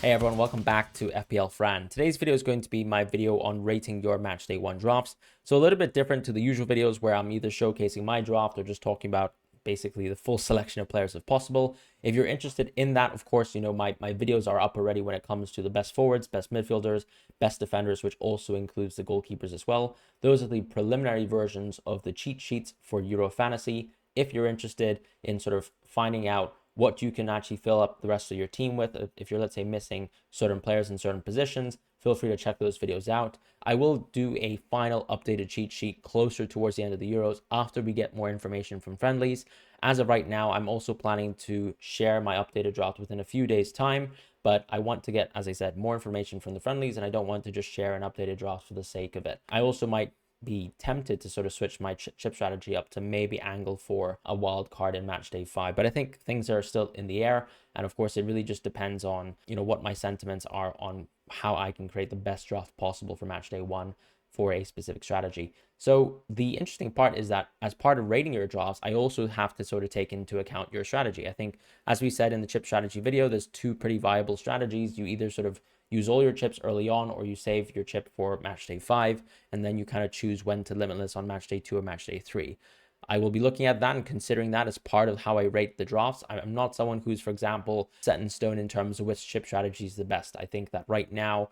Hey everyone, welcome back to FPL Fran. Today's video is going to be my video on rating your Matchday 1 drafts. So a little bit different to the usual videos where I'm either showcasing my draft or just talking about basically the full selection of players if possible. If you're interested in that, of course, you know, my videos are up already when it comes to the best forwards, best midfielders, best defenders, which also includes the goalkeepers as well. Those are the preliminary versions of the cheat sheets for Euro Fantasy. If you're interested in sort of finding out what you can actually fill up the rest of your team with, if you're, let's say, missing certain players in certain positions, feel free to check those videos out. I will do a final updated cheat sheet closer towards the end of the Euros after we get more information from friendlies. As of right now, I'm also planning to share my updated draft within a few days' time, but I want to get, as I said, more information from the friendlies, and I don't want to just share an updated draft for the sake of it. I also might be tempted to sort of switch my chip strategy up to maybe angle for a wild card in match day 5, but I think things are still in the air, and of course it really just depends on, you know, what my sentiments are on how I can create the best draft possible for match day 1 for a specific strategy. So the interesting part is that as part of rating your drafts, I also have to sort of take into account your strategy. I think, as we said in the chip strategy video, there's two pretty viable strategies. You either sort of use all your chips early on, or you save your chip for match day 5, and then you kind of choose when to limitless on match day 2 or match day 3. I will be looking at that and considering that as part of how I rate the drafts. I'm not someone who's, for example, set in stone in terms of which chip strategy is the best. I think that right now,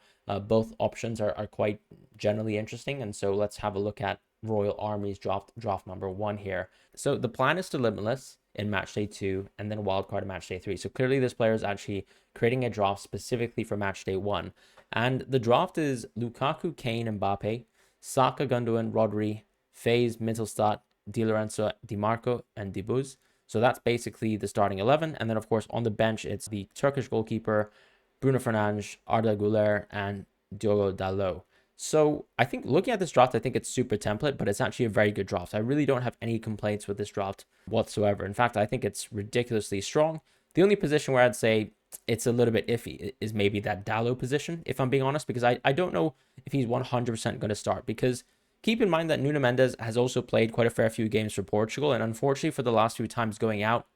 both options are quite generally interesting. And so let's have a look at Royal Army's draft number 1 here. So the plan is to limitless in match day 2 and then wildcard in match day 3. So clearly this player is actually creating a draft specifically for match day 1. And the draft is Lukaku, Kane, Mbappe, Saka, Gundogan, Rodri, Faze, Mittelstadt, Di Lorenzo, Di Marco, and Dibuz. So that's basically the starting 11. And then, of course, on the bench, it's the Turkish goalkeeper, Bruno Fernandes, Arda Güler, and Diogo Dalot. So I think looking at this draft, I think it's super template, but it's actually a very good draft. I really don't have any complaints with this draft whatsoever. In fact, I think it's ridiculously strong. The only position where I'd say it's a little bit iffy is maybe that Dalot position, if I'm being honest, because I don't know if he's 100% going to start, because keep in mind that Nuno Mendes has also played quite a fair few games for Portugal, and unfortunately for the last few times going out,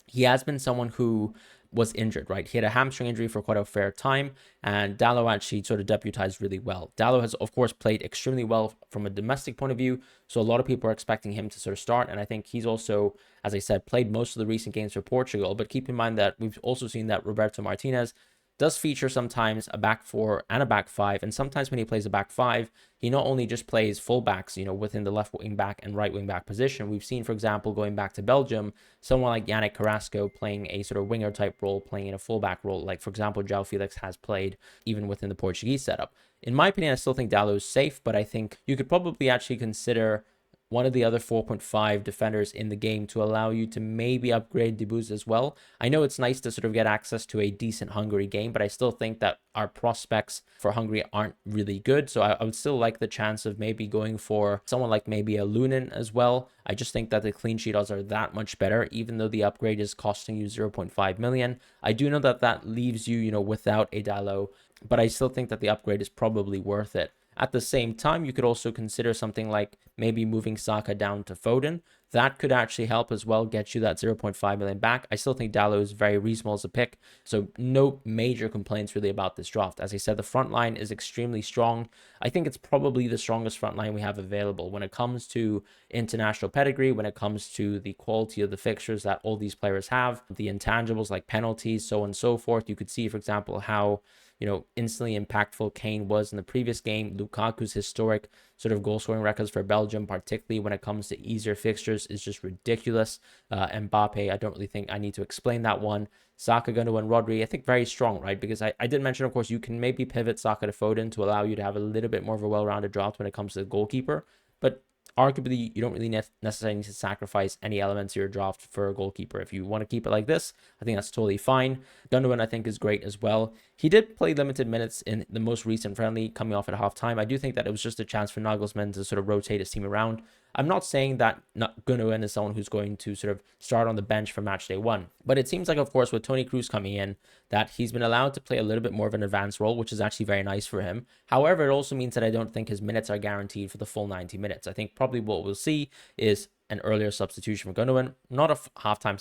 he has been someone who was injured, right? He had a hamstring injury for quite a fair time, and Dalot actually sort of deputized really well. Dalot has, of course, played extremely well from a domestic point of view, so a lot of people are expecting him to sort of start, and I think he's also, as I said, played most of the recent games for Portugal, but keep in mind that we've also seen that Roberto Martinez does feature sometimes a back 4 and a back 5, and sometimes when he plays a back 5, he not only just plays fullbacks, you know, within the left wing back and right wing back position. We've seen, for example, going back to Belgium, someone like Yannick Carrasco playing a sort of winger type role, playing in a fullback role, like, for example, João Felix has played even within the Portuguese setup. In my opinion, I still think Dalot is safe, but I think you could probably actually consider one of the other 4.5 defenders in the game to allow you to maybe upgrade Dibuz as well. I know it's nice to sort of get access to a decent Hungary game, but I still think that our prospects for Hungary aren't really good. So I would still like the chance of maybe going for someone like maybe a Lunin as well. I just think that the clean sheet odds are that much better, even though the upgrade is costing you 0.5 million. I do know that that leaves you, you know, without a Dalot, but I still think that the upgrade is probably worth it. At the same time, you could also consider something like maybe moving Saka down to Foden. That could actually help as well, get you that 0.5 million back. I still think Dalot is very reasonable as a pick, so no major complaints really about this draft. As I said, the front line is extremely strong. I think it's probably the strongest front line we have available when it comes to international pedigree, when it comes to the quality of the fixtures that all these players have, the intangibles like penalties, so on and so forth. You could see, for example, how, you know, instantly impactful Kane was in the previous game. Lukaku's historic sort of goal scoring records for Belgium, particularly when it comes to easier fixtures, is just ridiculous. Mbappe, I don't really think I need to explain that one. Saka, Gundogan, Rodri, I think very strong, right? Because I did mention, of course, you can maybe pivot Saka to Foden to allow you to have a little bit more of a well-rounded draft when it comes to the goalkeeper. But arguably, you don't really necessarily need to sacrifice any elements of your draft for a goalkeeper. If you want to keep it like this, I think that's totally fine. Gundogan, I think, is great as well. He did play limited minutes in the most recent friendly, coming off at halftime. I do think that it was just a chance for Nagelsmann to sort of rotate his team around. I'm not saying that Gundogan is someone who's going to sort of start on the bench for match day 1, but it seems like, of course, with Toni Kroos coming in, that he's been allowed to play a little bit more of an advanced role, which is actually very nice for him. However, it also means that I don't think his minutes are guaranteed for the full 90 minutes. I think probably what we'll see is an earlier substitution for Gundogan, not a halftime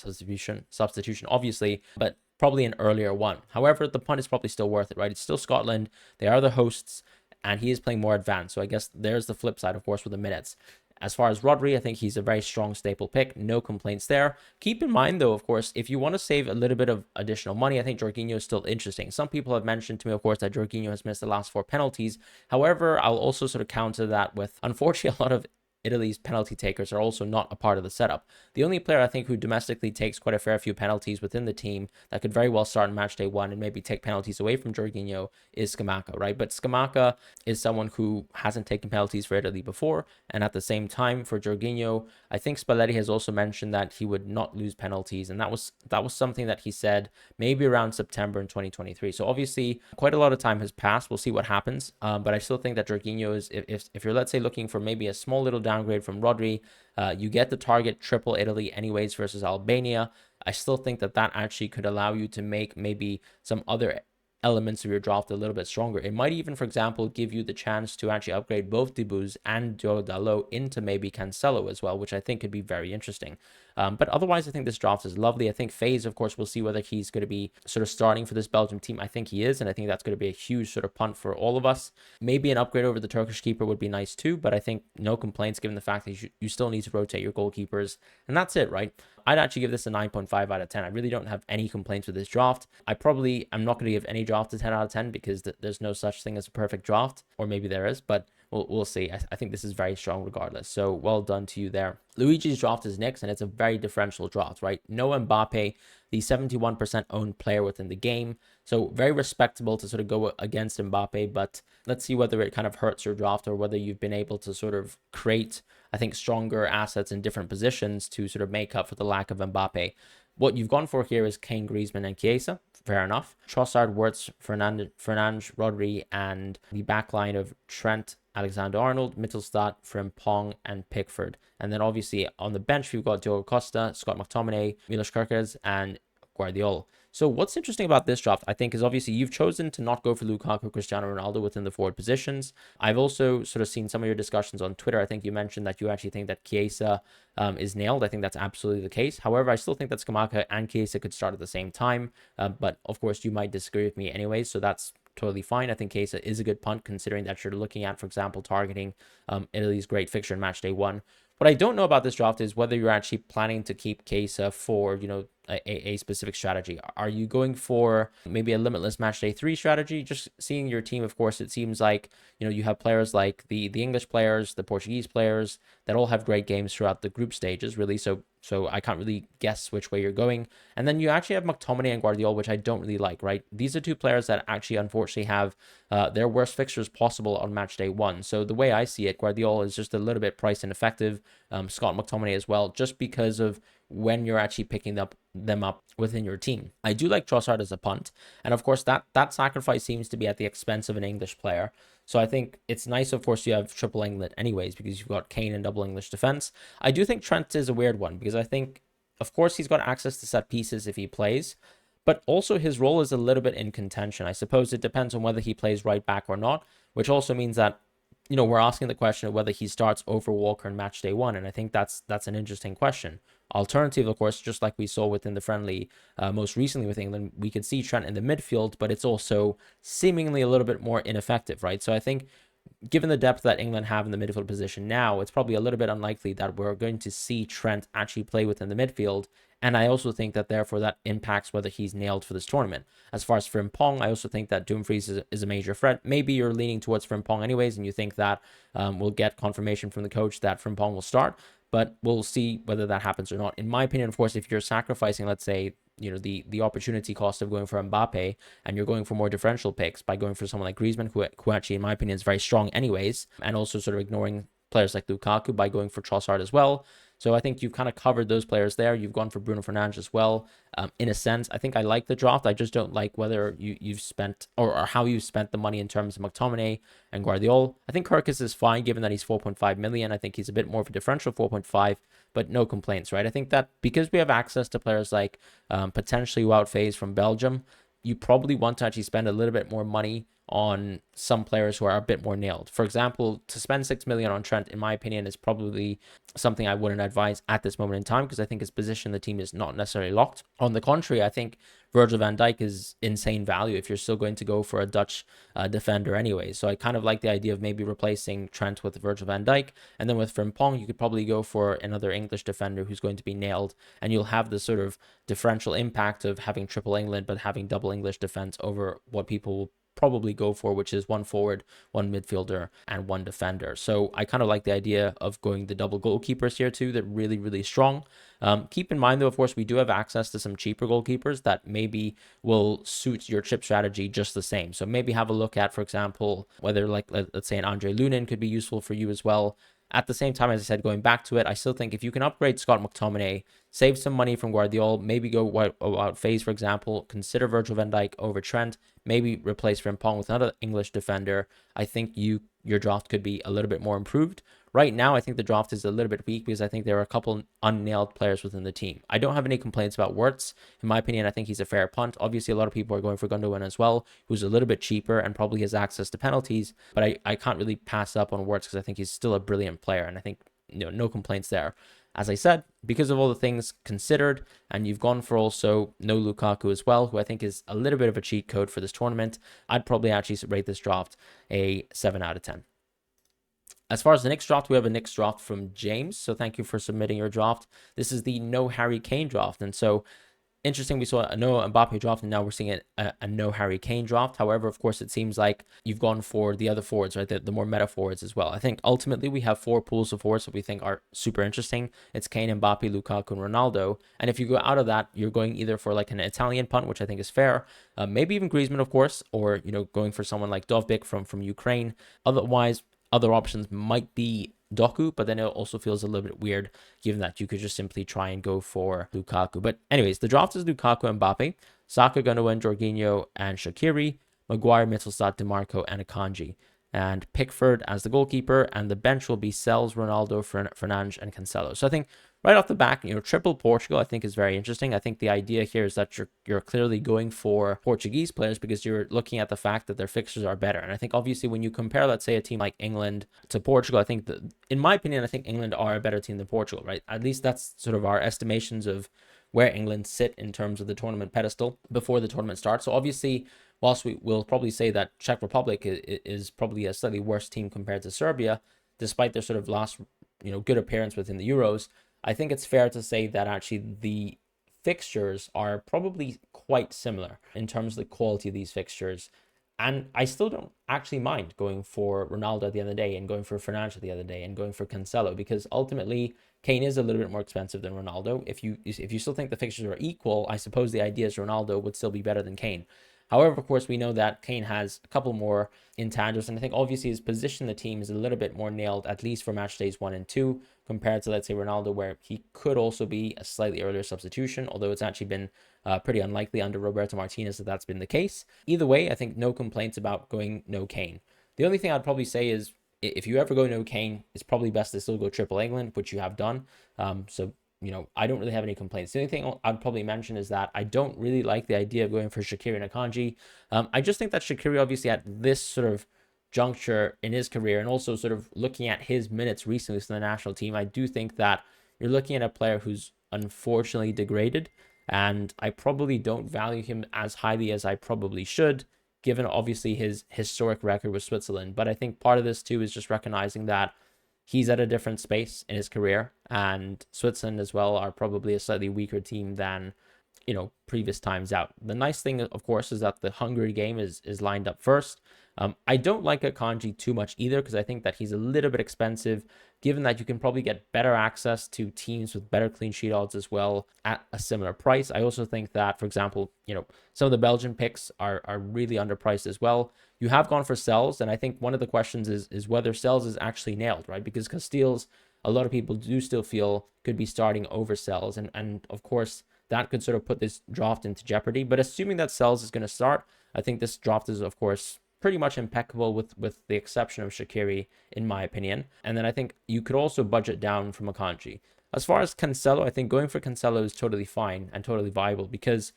substitution obviously, but probably an earlier one. However, the punt is probably still worth it, right? It's still Scotland. They are the hosts, and he is playing more advanced. So I guess there's the flip side, of course, with the minutes. As far as Rodri, I think he's a very strong staple pick. No complaints there. Keep in mind, though, of course, if you want to save a little bit of additional money, I think Jorginho is still interesting. Some people have mentioned to me, of course, that Jorginho has missed the last 4 penalties. However, I'll also sort of counter that with, unfortunately, a lot of Italy's penalty takers are also not a part of the setup. The only player I think who domestically takes quite a fair few penalties within the team that could very well start in match day 1 and maybe take penalties away from Jorginho is Scamacca, right? But Scamacca is someone who hasn't taken penalties for Italy before, and at the same time for Jorginho, I think Spalletti has also mentioned that he would not lose penalties, and that was something that he said maybe around September in 2023. So obviously quite a lot of time has passed. We'll see what happens, but I still think that Jorginho is, if you're, let's say, looking for maybe a small little downgrade from Rodri, you get the target triple Italy anyways versus Albania. I still think that actually could allow you to make maybe some other elements of your draft a little bit stronger. It might even, for example, give you the chance to actually upgrade both Dibuz and Diogo Dalot into maybe Cancelo as well, which I think could be very interesting. But otherwise, I think this draft is lovely. I think FaZe, of course, we'll see whether he's going to be sort of starting for this Belgium team. I think he is, and I think that's going to be a huge sort of punt for all of us. Maybe an upgrade over the Turkish keeper would be nice too, but I think no complaints given the fact that you still need to rotate your goalkeepers, and that's it, right? I'd actually give this a 9.5 out of 10. I really don't have any complaints with this draft. I'm not going to give any draft a 10 out of 10 because there's no such thing as a perfect draft, or maybe there is, but we'll see. I think this is very strong regardless. So well done to you there. Luigi's draft is next, and it's a very differential draft, right? No Mbappe, the 71% owned player within the game. So very respectable to sort of go against Mbappe, but let's see whether it kind of hurts your draft or whether you've been able to sort of create, I think, stronger assets in different positions to sort of make up for the lack of Mbappe. What you've gone for here is Kane, Griezmann, and Chiesa. Fair enough. Trossard, Wirtz, Fernandes, Rodri, and the backline of Trent, Alexander-Arnold, Mittelstadt, Frimpong, and Pickford. And then obviously on the bench, we've got Diogo Costa, Scott McTominay, Milos Kerkez, and Guardiola. So what's interesting about this draft, I think, is obviously you've chosen to not go for Lukaku, Cristiano Ronaldo within the forward positions. I've also sort of seen some of your discussions on Twitter. I think you mentioned that you actually think that Chiesa is nailed. I think that's absolutely the case. However, I still think that Scamacca and Chiesa could start at the same time. But of course, you might disagree with me anyway, so that's totally fine. I think Chiesa is a good punt considering that you're looking at, for example, targeting Italy's great fixture in match day 1. What I don't know about this draft is whether you're actually planning to keep Chiesa for, a specific strategy. Are you going for maybe a limitless match day 3 strategy? Just seeing your team, of course, it seems like, you have players like the English players, the Portuguese players that all have great games throughout the group stages, really. So I can't really guess which way you're going. And then you actually have McTominay and Guardiola, which I don't really like, right? These are two players that actually, unfortunately, have their worst fixtures possible on match day 1. So the way I see it, Guardiola is just a little bit price ineffective. Scott McTominay as well, just because of when you're actually picking them up within your team. I do like Trossard as a punt, and of course that sacrifice seems to be at the expense of an English player. So I think it's nice, of course, you have triple England anyways because you've got Kane and double English defense. I do think Trent is a weird one because I think, of course, he's got access to set pieces if he plays, but also his role is a little bit in contention. I suppose it depends on whether he plays right back or not, which also means that we're asking the question of whether he starts over Walker in match day 1, and I think that's an interesting question. Alternative, of course, just like we saw within the friendly most recently with England, we could see Trent in the midfield, but it's also seemingly a little bit more ineffective, right? So I think given the depth that England have in the midfield position now, it's probably a little bit unlikely that we're going to see Trent actually play within the midfield. And I also think that therefore that impacts whether he's nailed for this tournament. As far as Frimpong, I also think that Dumfries is a major threat. Maybe you're leaning towards Frimpong anyways, and you think that we'll get confirmation from the coach that Frimpong will start. But we'll see whether that happens or not. In my opinion, of course, if you're sacrificing, let's say, the opportunity cost of going for Mbappe and you're going for more differential picks by going for someone like Griezmann, who actually, in my opinion, is very strong anyways, and also sort of ignoring players like Lukaku by going for Trossard as well. So I think you've kind of covered those players there. You've gone for Bruno Fernandes as well. In a sense, I think I like the draft. I just don't like whether you've spent or how you spent the money in terms of McTominay and Guardiola. I think Kerkez is fine given that he's 4.5 million. I think he's a bit more of a differential 4.5, but no complaints, right? I think that because we have access to players like potentially Wout Faes from Belgium, you probably want to actually spend a little bit more money on some players who are a bit more nailed. For example, to spend 6 million on Trent, in my opinion, is probably something I wouldn't advise at this moment in time because I think his position in the team is not necessarily locked. On the contrary, I think Virgil van Dijk is insane value if you're still going to go for a Dutch defender anyway. So I kind of like the idea of maybe replacing Trent with Virgil van Dijk. And then with Frimpong, you could probably go for another English defender who's going to be nailed. And you'll have the sort of differential impact of having triple England, but having double English defense over what people will probably go for, which is one forward, one midfielder, and one defender. So I kind of like the idea of going the double goalkeepers here too. They're really, really strong. Keep in mind, though, of course, we do have access to some cheaper goalkeepers that maybe will suit your chip strategy just the same. So maybe have a look at, for example, whether like, let's say an Andre Lunin could be useful for you as well. At the same time, as I said, going back to it, I still think if you can upgrade Scott McTominay, save some money from Guardiola, maybe go out phase, for example, consider Virgil van Dijk over Trent, maybe replace Frimpong with another English defender, I think your draft could be a little bit more improved. Right now, I think the draft is a little bit weak because I think there are a couple unnailed players within the team. I don't have any complaints about Wirtz. In my opinion, I think he's a fair punt. Obviously, a lot of people are going for Gundogan as well, who's a little bit cheaper and probably has access to penalties. But I can't really pass up on Wirtz because I think he's still a brilliant player. And I think no complaints there. As I said, because of all the things considered, and you've gone for also no Lukaku as well, who I think is a little bit of a cheat code for this tournament, I'd probably actually rate this draft a 7 out of 10. As far as the next draft, we have a next draft from James. So thank you for submitting your draft. This is the no Harry Kane draft. And so interesting, we saw a no Mbappe draft, and now we're seeing a no Harry Kane draft. However, of course, it seems like you've gone for the other forwards, right? The more meta forwards as well. I think ultimately we have 4 pools of forwards that we think are super interesting. It's Kane, Mbappe, Lukaku, and Ronaldo. And if you go out of that, you're going either for like an Italian punt, which I think is fair, maybe even Griezmann, of course, or going for someone like Dovbyk from Ukraine. Otherwise, other options might be Doku, but then it also feels a little bit weird given that you could just simply try and go for Lukaku. But anyways, the draft is Lukaku, Mbappe, Saka, Gundogan, Jorginho, and Shaqiri, Maguire, Mittelstadt, DeMarco, and Akanji. And Pickford as the goalkeeper, and the bench will be Sells, Ronaldo, Fernandes, and Cancelo. So I think right off the back, triple Portugal I think is very interesting. I think the idea here is that you're clearly going for Portuguese players because you're looking at the fact that their fixtures are better. And I think obviously when you compare, let's say, a team like England to Portugal, I think that, in my opinion, I think England are a better team than Portugal, right? At least that's sort of our estimations of where England sit in terms of the tournament pedestal before the tournament starts. So obviously, whilst we will probably say that Czech Republic is probably a slightly worse team compared to Serbia, despite their sort of last good appearance within the Euros, I think it's fair to say that actually the fixtures are probably quite similar in terms of the quality of these fixtures. And I still don't actually mind going for Ronaldo at the end of the day and going for Fernandes at the end of the day and going for Cancelo, because ultimately Kane is a little bit more expensive than Ronaldo. If you still think the fixtures are equal, I suppose the idea is Ronaldo would still be better than Kane. However, of course, we know that Kane has a couple more intangibles, and I think obviously his position in the team is a little bit more nailed, at least for match days 1 and 2, compared to, let's say, Ronaldo, where he could also be a slightly earlier substitution, although it's actually been pretty unlikely under Roberto Martinez that that's been the case. Either way, I think no complaints about going no Kane. The only thing I'd probably say is if you ever go no Kane, it's probably best to still go triple England, which you have done. So I don't really have any complaints. The only thing I'd probably mention is that I don't really like the idea of going for Shaqiri and Akanji. I just think that Shaqiri, obviously, at this sort of juncture in his career, and also sort of looking at his minutes recently in the national team, I do think that you're looking at a player who's unfortunately degraded, and I probably don't value him as highly as I probably should, given obviously his historic record with Switzerland. But I think part of this too is just recognizing that he's at a different space in his career, and Switzerland as well are probably a slightly weaker team than previous times out. The nice thing, of course, is that the Hungary game is lined up first. I don't like Akanji too much either, because I think that he's a little bit expensive, given that you can probably get better access to teams with better clean sheet odds as well at a similar price. I also think that, for example, some of the Belgian picks are really underpriced as well. You have gone for Sells, and I think one of the questions is whether Sells is actually nailed, right? Because Casteels, a lot of people do still feel could be starting over Sells, and of course that could sort of put this draft into jeopardy. But assuming that Sells is going to start, I think this draft is, of course, pretty much impeccable with the exception of Shaqiri, in my opinion. And then I think you could also budget down from Akanji. As far as Cancelo, I think going for Cancelo is totally fine and totally viable, because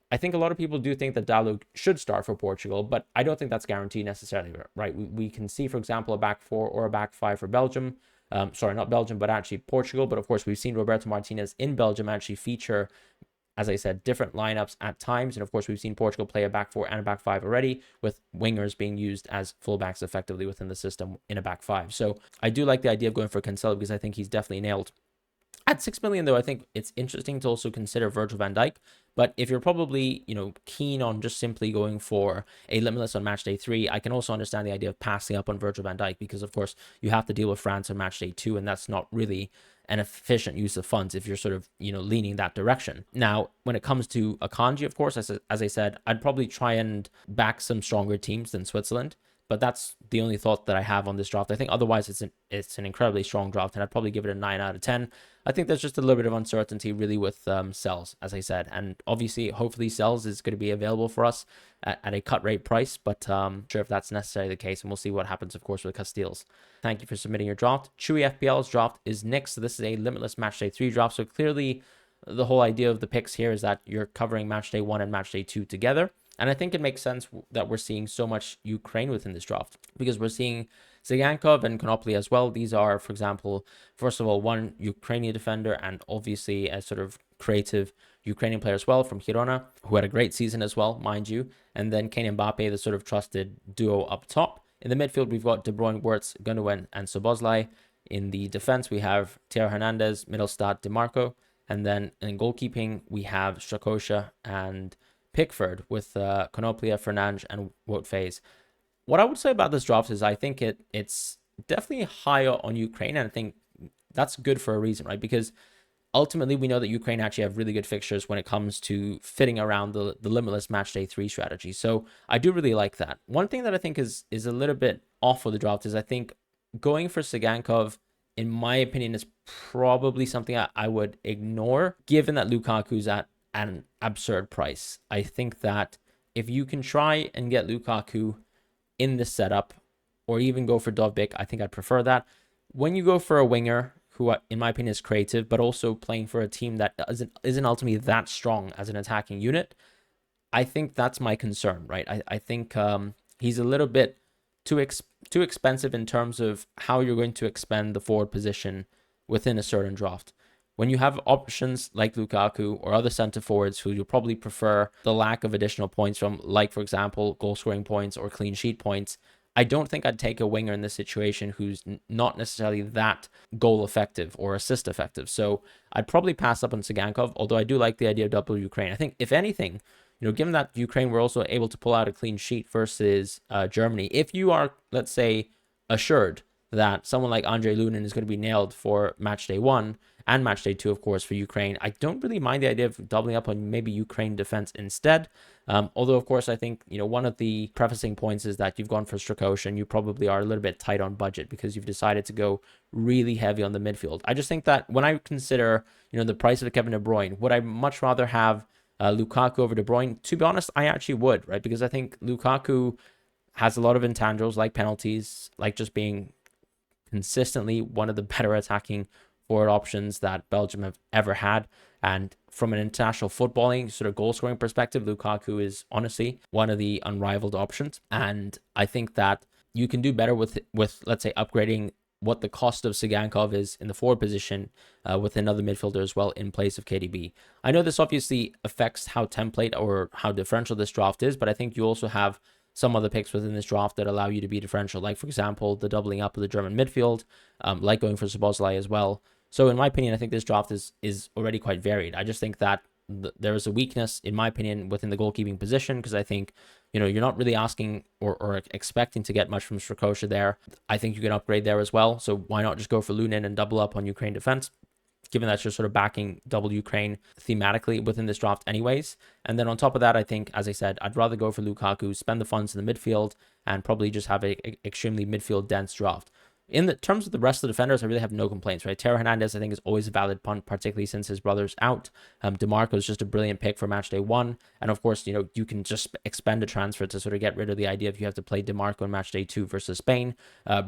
I think a lot of people do think that Dalot should start for Portugal, but I don't think that's guaranteed necessarily, right? We can see, for example, a back 4 or a back 5 for Belgium. Sorry, not Belgium, but actually Portugal. But of course, we've seen Roberto Martinez in Belgium actually feature as I said, different lineups at times. And of course, we've seen Portugal play a back four and a back five already, with wingers being used as fullbacks effectively within the system in a back five. So I do like the idea of going for Cancelo because I think he's definitely nailed. At 6 million, though, I think it's interesting to also consider Virgil van Dijk. But if you're probably, keen on just simply going for a limitless on match day 3, I can also understand the idea of passing up on Virgil van Dijk because, of course, you have to deal with France on match day 2, and that's not really an efficient use of funds if you're sort of, leaning that direction. Now, when it comes to Akanji, of course, as I said, I'd probably try and back some stronger teams than Switzerland. But that's the only thought that I have on this draft. I think otherwise it's an incredibly strong draft, and I'd probably give it a 9 out of 10. I think there's just a little bit of uncertainty really with Sells, as I said. And obviously, hopefully Sells is going to be available for us at a cut rate price, but sure if that's necessarily the case, and we'll see what happens, of course, with Castiles. Thank you for submitting your draft. Chewy FPL's draft is next. So this is a limitless match day 3 draft. So clearly, the whole idea of the picks here is that you're covering match day 1 and match day 2 together. And I think it makes sense that we're seeing so much Ukraine within this draft because we're seeing Zigankov and Konoply as well. These are, for example, first of all, one Ukrainian defender and obviously a sort of creative Ukrainian player as well from Girona, who had a great season as well, mind you. And then Kane Mbappe, the sort of trusted duo up top. In the midfield, we've got De Bruyne, Wirtz, Gundogan, and Szoboszlai. In the defense, we have Theo Hernandez, Mittelstadt, DeMarco. And then in goalkeeping, we have Strakosha and Pickford with Konoplia, Fernandes, and Wout. What I would say about this draft is I think it's definitely higher on Ukraine, and I think that's good for a reason, right? Because ultimately we know that Ukraine actually have really good fixtures when it comes to fitting around the limitless match day 3 strategy. So I do really like that. One thing that I think is a little bit off of the draft is I think going for Zigankov, in my opinion, is probably something I would ignore, given that Lukaku's at an absurd price. I think that if you can try and get Lukaku in this setup, or even go for Dovbyk, I think I'd prefer that. When you go for a winger, who in my opinion is creative, but also playing for a team that isn't ultimately that strong as an attacking unit, I think that's my concern, right? I think he's a little bit too expensive in terms of how you're going to expend the forward position within a certain draft. When you have options like Lukaku or other center forwards who you'll probably prefer the lack of additional points from, like, for example, goal scoring points or clean sheet points, I don't think I'd take a winger in this situation who's not necessarily that goal effective or assist effective. So I'd probably pass up on Zigankov, although I do like the idea of double Ukraine. I think, if anything, given that Ukraine were also able to pull out a clean sheet versus Germany, if you are, let's say, assured that someone like Andrei Lunin is going to be nailed for match day 1 and match day 2, of course, for Ukraine, I don't really mind the idea of doubling up on maybe Ukraine defense instead. Although, of course, I think, one of the prefacing points is that you've gone for Strakosha and you probably are a little bit tight on budget because you've decided to go really heavy on the midfield. I just think that when I consider, the price of Kevin De Bruyne, would I much rather have Lukaku over De Bruyne? To be honest, I actually would, right? Because I think Lukaku has a lot of intangibles like penalties, like just being consistently one of the better attacking forward options that Belgium have ever had. And from an international footballing sort of goal scoring perspective, Lukaku is honestly one of the unrivaled options. And I think that you can do better with let's say, upgrading what the cost of Zigankov is in the forward position with another midfielder as well in place of KDB. I know this obviously affects how template or how differential this draft is, but I think you also have some other picks within this draft that allow you to be differential, like, for example, the doubling up of the German midfield, like going for Szoboszlai as well. So in my opinion, I think this draft is already quite varied. I just think that there is a weakness, in my opinion, within the goalkeeping position, because I think, you're not really asking or expecting to get much from Strakosha there. I think you can upgrade there as well. So why not just go for Lunin and double up on Ukraine defense, given that you're sort of backing double Ukraine thematically within this draft anyways. And then on top of that, I think, as I said, I'd rather go for Lukaku, spend the funds in the midfield, and probably just have a extremely midfield dense draft. In the terms of the rest of the defenders, I really have no complaints, right? Theo Hernandez, I think, is always a valid punt, particularly since his brother's out. DeMarco is just a brilliant pick for match day 1. And of course, you can just expend a transfer to sort of get rid of the idea of you have to play DeMarco in match day 2 versus Spain.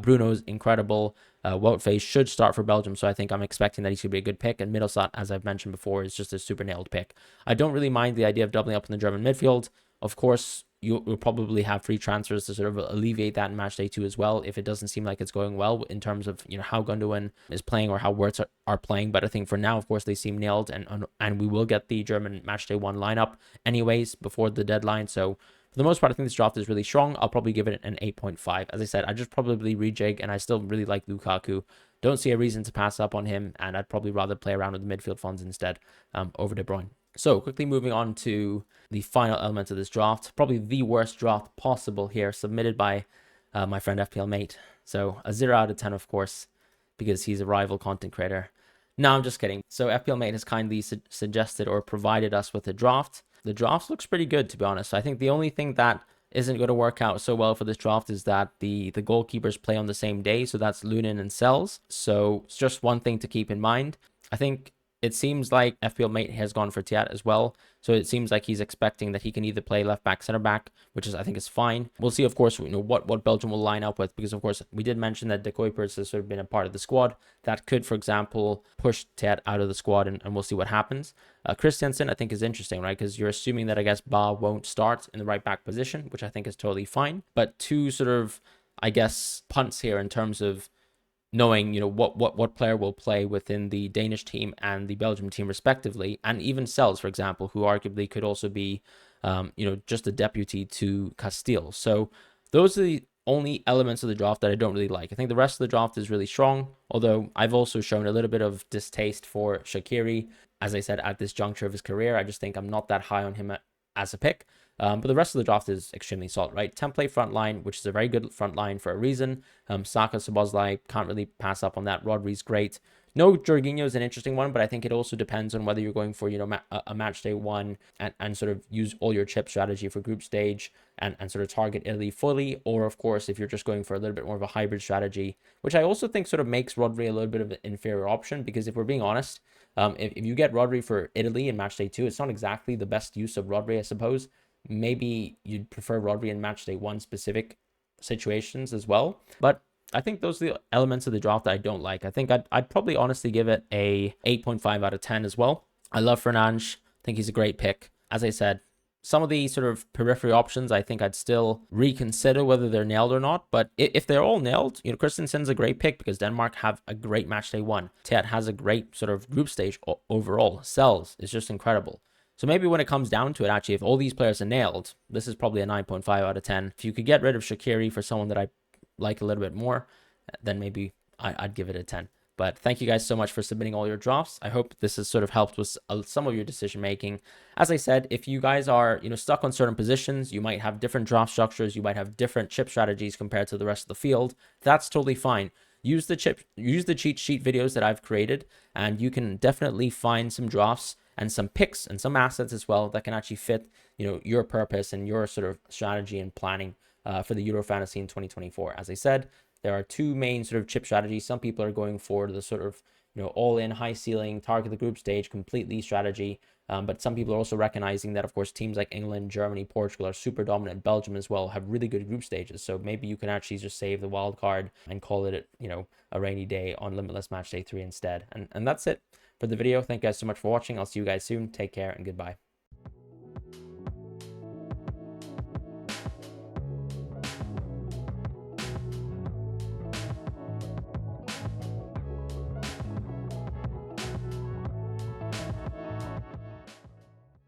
Bruno's incredible. Wout should start for Belgium, so I think I'm expecting that he's going to be a good pick. And Mittelstadt, as I've mentioned before, is just a super nailed pick. I don't really mind the idea of doubling up in the German midfield. Of course, you'll probably have free transfers to sort of alleviate that in match day 2 as well, if it doesn't seem like it's going well in terms of, you know, how Gundogan is playing or how Wirtz are playing. But I think for now, of course, they seem nailed, and we will get the German match day 1 lineup anyways before the deadline. So for the most part, I think this draft is really strong. I'll probably give it an 8.5. As I said, I just probably rejig, and I still really like Lukaku. Don't see a reason to pass up on him, and I'd probably rather play around with the midfield funds instead over De Bruyne. So quickly moving on to the final element of this draft, probably the worst draft possible here, submitted by my friend FPLMate. So a 0 out of 10, of course, because he's a rival content creator. No, I'm just kidding. So FPLMate has kindly suggested or provided us with a draft. The draft looks pretty good, to be honest. I think the only thing that isn't going to work out so well for this draft is that the goalkeepers play on the same day. So that's Lunin and Sells. So it's just one thing to keep in mind. I think it seems like FPLMate has gone for Tiat as well. So it seems like he's expecting that he can either play left back, center back, which is, I think, is fine. We'll see, of course, you know, what Belgium will line up with, because, of course, we did mention that De Kuipers has sort of been a part of the squad. That could, for example, push Tiat out of the squad, and we'll see what happens. Christiansen, I think, is interesting, right? Because you're assuming that, I guess, Ba won't start in the right back position, which I think is totally fine. But two sort of, I guess, punts here in terms of knowing, you know, what player will play within the Danish team and the Belgium team respectively, and even Sells, for example, who arguably could also be, you know, just a deputy to Castile. So those are the only elements of the draft that I don't really like. I think the rest of the draft is really strong, although I've also shown a little bit of distaste for Shaqiri. As I said, at this juncture of his career, I just think I'm not that high on him as a pick. But the rest of the draft is extremely solid, right? Template front line, which is a very good front line for a reason. Saka, Szoboszlai, can't really pass up on that. Rodri's great. No, Jorginho is an interesting one, but I think it also depends on whether you're going for, you know, a match day 1 and sort of use all your chip strategy for group stage and sort of target Italy fully, or of course, if you're just going for a little bit more of a hybrid strategy, which I also think sort of makes Rodri a little bit of an inferior option, because if we're being honest, if you get Rodri for Italy in match day 2, it's not exactly the best use of Rodri, I suppose. Maybe you'd prefer Rodri in match day 1 specific situations as well. But I think those are the elements of the draft that I don't like. I think I'd probably honestly give it a 8.5 out of 10 as well. I love Fran. I think he's a great pick. As I said, some of the sort of periphery options, I think I'd still reconsider whether they're nailed or not. But if they're all nailed, you know, Christensen's a great pick because Denmark have a great match day 1. Tiat has a great sort of group stage overall. Sells is just incredible. So maybe when it comes down to it, actually, if all these players are nailed, this is probably a 9.5 out of 10. If you could get rid of Shaqiri for someone that I like a little bit more, then maybe I'd give it a 10. But thank you guys so much for submitting all your drafts. I hope this has sort of helped with some of your decision making. As I said, if you guys are, you know, stuck on certain positions, you might have different draft structures, you might have different chip strategies compared to the rest of the field. That's totally fine. Use the cheat sheet videos that I've created, and you can definitely find some drafts and some picks and some assets as well that can actually fit, you know, your purpose and your sort of strategy and planning for the Euro Fantasy in 2024. As I said, there are two main sort of chip strategies. Some people are going for the sort of, you know, all-in, high ceiling, target the group stage completely strategy. But some people are also recognizing that, of course, teams like England, Germany, Portugal are super dominant. Belgium as well have really good group stages. So maybe you can actually just save the wild card and call it, you know, a rainy day on Limitless Match Day 3 instead. And that's it for the video. Thank you guys so much for watching. I'll see you guys soon. Take care and goodbye.